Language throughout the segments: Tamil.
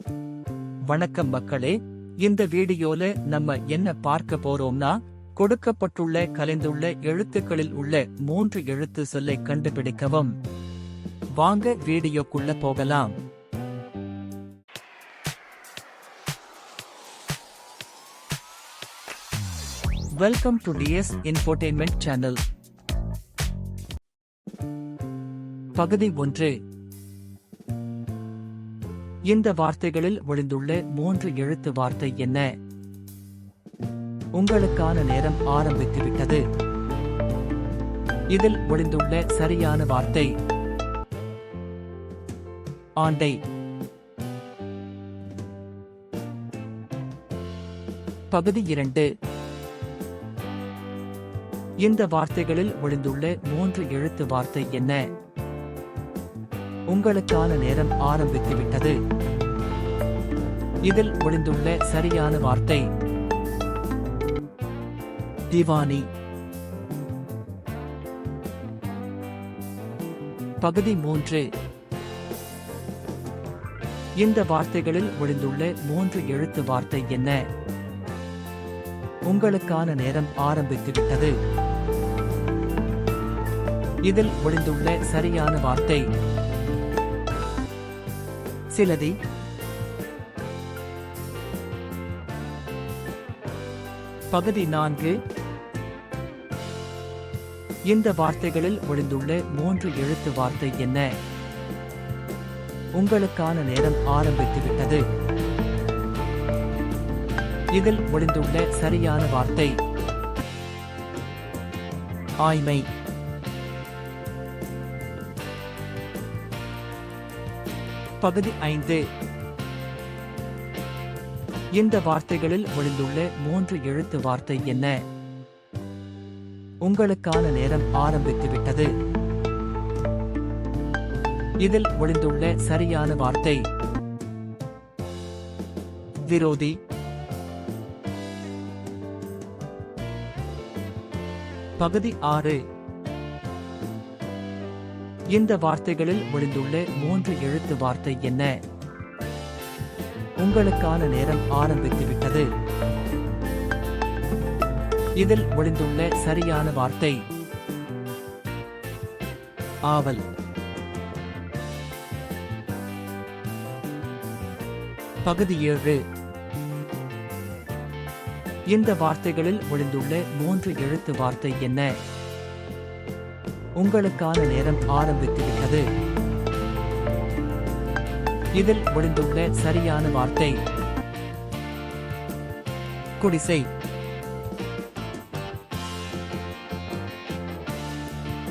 வணக்கம் மக்களே, இந்த வீடியோல நம்ம என்ன பார்க்க போறோம்னா, கொடுக்கப்பட்டுள்ள கலைந்துள்ள எழுத்துக்களில் உள்ள 3 எழுத்து சொல்லை கண்டுபிடிக்கவும். வாங்க வீடியோக்குள்ள போகலாம். Welcome to DS infotainment channel. பகுதி 1. இந்த வார்த்தைகளில் ஒளிந்துள்ள 3 எழுத்து வார்த்தை என்ன? உங்களுக்கான நேரம் ஆரம்பித்துவிட்டது. இதில் ஒளிந்துள்ள சரியான வார்த்தை ஆண்டை. பகுதி 2. இந்த வார்த்தைகளில் ஒளிந்துள்ள 3 எழுத்து வார்த்தை என்ன? உங்களுக்கான நேரம் ஆரம்பித்துவிட்டது. இதில் ஒளிந்துள்ள சரியான வார்த்தை திவானி. பகுதி 3. இந்த வார்த்தைகளில் ஒளிந்துள்ள 3 எழுத்து வார்த்தை என்ன? உங்களுக்கான நேரம் ஆரம்பித்துவிட்டது. இதில் ஒளிந்துள்ள சரியான வார்த்தை சிலதி. பகுதி 4. இந்த வார்த்தைகளில் ஒளிந்துள்ள 3 எழுத்து வார்த்தை என்ன? உங்களுக்கான நேரம் ஆரம்பித்துவிட்டது. இதில் ஒளிந்துள்ள சரியான வார்த்தை ஆய்மை. பகுதி 5. இந்த வார்த்தைகளில் ஒளிந்துள்ள 3 எழுத்து வார்த்தை என்ன? உங்களுக்கான நேரம் ஆரம்பித்துவிட்டது. இதில் ஒளிந்துள்ள சரியான வார்த்தை விரோதி. பகுதி 6. இந்த வார்த்தைகளில் ஒளிந்துள்ள 3 எழுத்து வார்த்தை என்ன? உங்களுக்கான நேரம் ஆரம்பித்துவிட்டது. இதில் ஒளிந்துள்ள சரியான வார்த்தை ஆவல். பகுதி 7. இந்த வார்த்தைகளில் ஒளிந்துள்ள 3 எழுத்து வார்த்தை என்ன? உங்களுக்கான நேரம் ஆரம்பித்துவிட்டது. இதில் ஒளிந்துள்ள சரியான வார்த்தை குடிசை.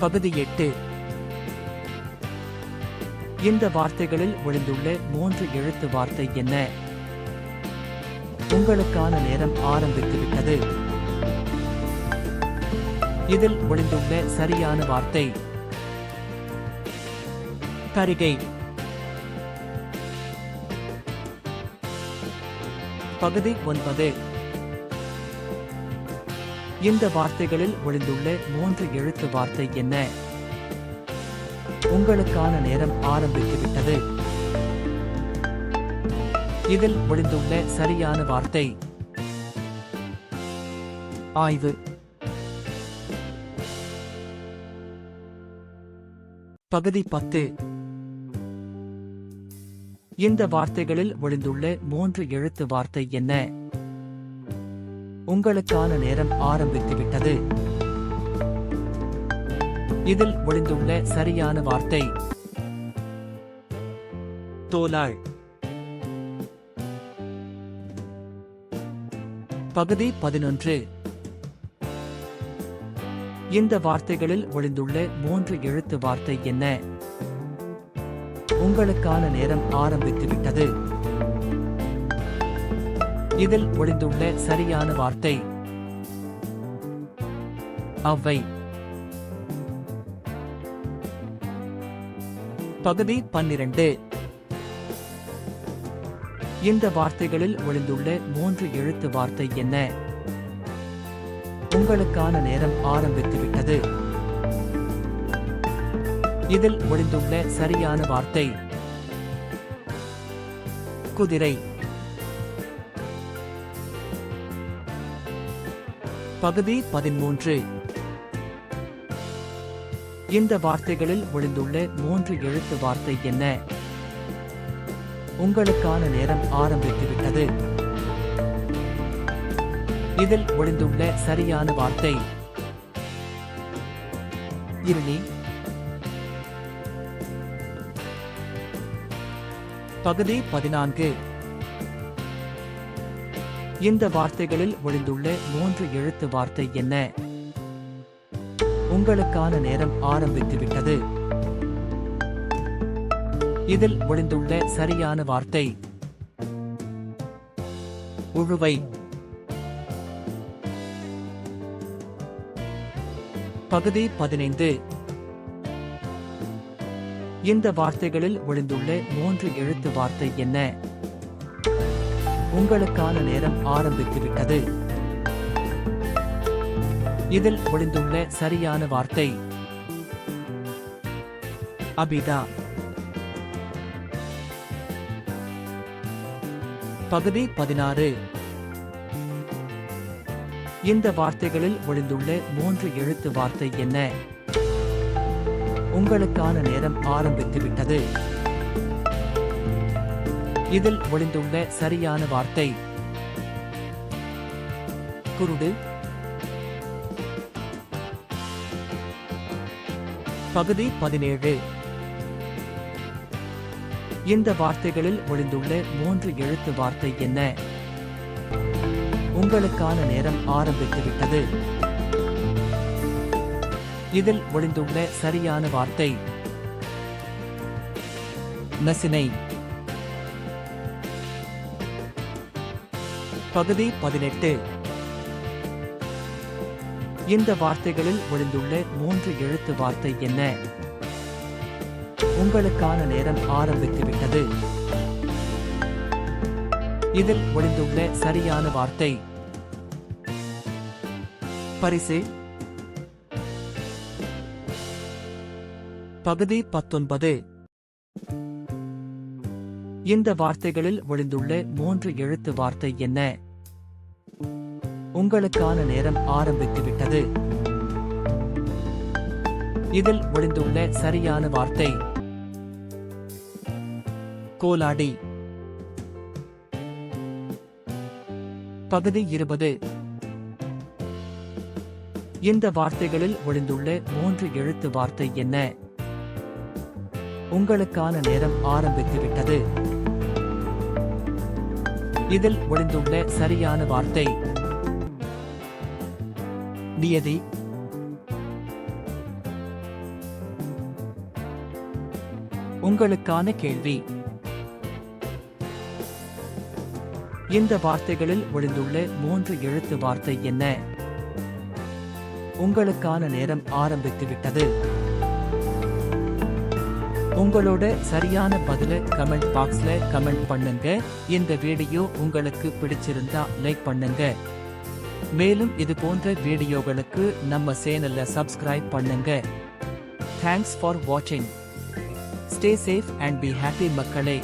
பகுதி 8. இந்த வார்த்தைகளில் ஒளிந்துள்ள 3 எழுத்து வார்த்தை என்ன? உங்களுக்கான நேரம் ஆரம்பித்துவிட்டது. இதில் ஒளிந்துள்ள சரியான வார்த்தை தரிகை. பகுதி 9. இந்த வார்த்தைகளில் ஒளிந்துள்ள 3 எழுத்து வார்த்தை என்ன? உங்களுக்கான நேரம் ஆரம்பித்துவிட்டது. இதில் ஒளிந்துள்ள சரியான வார்த்தை ஆய்வு. பகுதி 10. இந்த வார்த்தைகளில் ஒளிந்துள்ள 3 எழுத்து வார்த்தை என்ன? உங்களுக்கான நேரம் ஆரம்பித்துவிட்டது. இதில் ஒளிந்துள்ள சரியான வார்த்தை தோலாள். பகுதி 11. இந்த வார்த்தைகளில் ஒளிந்துள்ள 3 எழுத்து வார்த்தை என்ன? உங்களுக்கான நேரம் ஆரம்பித்துவிட்டது. இதில் ஒளிந்துள்ள சரியான வார்த்தை அவ்வை. பகுதி 12. இந்த வார்த்தைகளில் ஒளிந்துள்ள 3 எழுத்து வார்த்தை என்ன? உங்களுக்கான நேரம் ஆரம்பித்துவிட்டது. இதில் ஒளிந்துள்ள சரியான வார்த்தை குதிரை. பகுதி 13. இந்த வார்த்தைகளில் ஒளிந்துள்ள 3 எழுத்து வார்த்தை என்ன? உங்களுக்கான நேரம் ஆரம்பித்துவிட்டது. இதில் ஒளிந்துள்ள சரியான வார்த்தை இருளி. பகுதி 14. இந்த வார்த்தைகளில் ஒளிந்துள்ள 3 எழுத்து வார்த்தை என்ன? உங்களுக்கான நேரம் ஆரம்பித்துவிட்டது. இதில் ஒளிந்துள்ள சரியான வார்த்தை உழுவை. பகுதி 15. இந்த வார்த்தைகளில் ஒளிந்துள்ள 3 எழுத்து வார்த்தை என்ன? உங்களுக்கான நேரம் ஆரம்பித்துவிட்டது. இதில் ஒளிந்துள்ள சரியான வார்த்தை அபிதா. பகுதி 16. இந்த வார்த்தைகளில் ஒளிந்துள்ள 3 எழுத்து வார்த்தை என்ன? உங்களுக்கான நேரம் ஆரம்பித்துவிட்டது. இதில் ஒளிந்துள்ள சரியான வார்த்தை குருடு. பகுதி 17. இந்த வார்த்தைகளில் ஒளிந்துள்ள 3 எழுத்து வார்த்தை என்ன? உங்களுக்கான நேரம் ஆரம்பித்துவிட்டது. இதில் ஒளிந்துள்ள சரியான வார்த்தை நசினை. பகுதி 18. இந்த வார்த்தைகளில் ஒளிந்துள்ள 3 எழுத்து வார்த்தை என்ன? உங்களுக்கான நேரம் ஆரம்பித்துவிட்டது. இதில் ஒளிந்துள்ள சரியான வார்த்தை பரிசு. பகுதி 19. இந்த வார்த்தைகளில் ஒளிந்துள்ள 3 எழுத்து வார்த்தை என்ன? உங்களுக்கான நேரம் ஆரம்பித்துவிட்டது. இதில் ஒளிந்துள்ள சரியான வார்த்தை கோலாடி. பகுதி 20. இந்த வார்த்தைகளில் ஒளிந்துள்ள 3 எழுத்து வார்த்தை என்ன? உங்களுக்கான நேரம் ஆரம்பித்துவிட்டது. இதில் ஒளிந்துள்ள சரியான வார்த்தை நியதி. உங்களுக்கான கேள்வி: இந்த வார்த்தைகளில் ஒளிந்துள்ள 3 எழுத்து வார்த்தை என்ன? உங்களுக்கான நேரம் ஆரம்பித்துவிட்டது. உங்களோட சரியான பதில கமெண்ட் பாக்ஸ்ல கமெண்ட் பண்ணுங்க. இந்த வீடியோ உங்களுக்கு பிடிச்சிருந்தா லைக் பண்ணுங்க. மேலும் இது போன்ற வீடியோகளுக்கு நம்ம சேனல்ல சப்ஸ்கிரைப் பண்ணுங்க. தேங்க்ஸ் ஃபார் வாட்சிங். Stay safe and be happy மக்களே.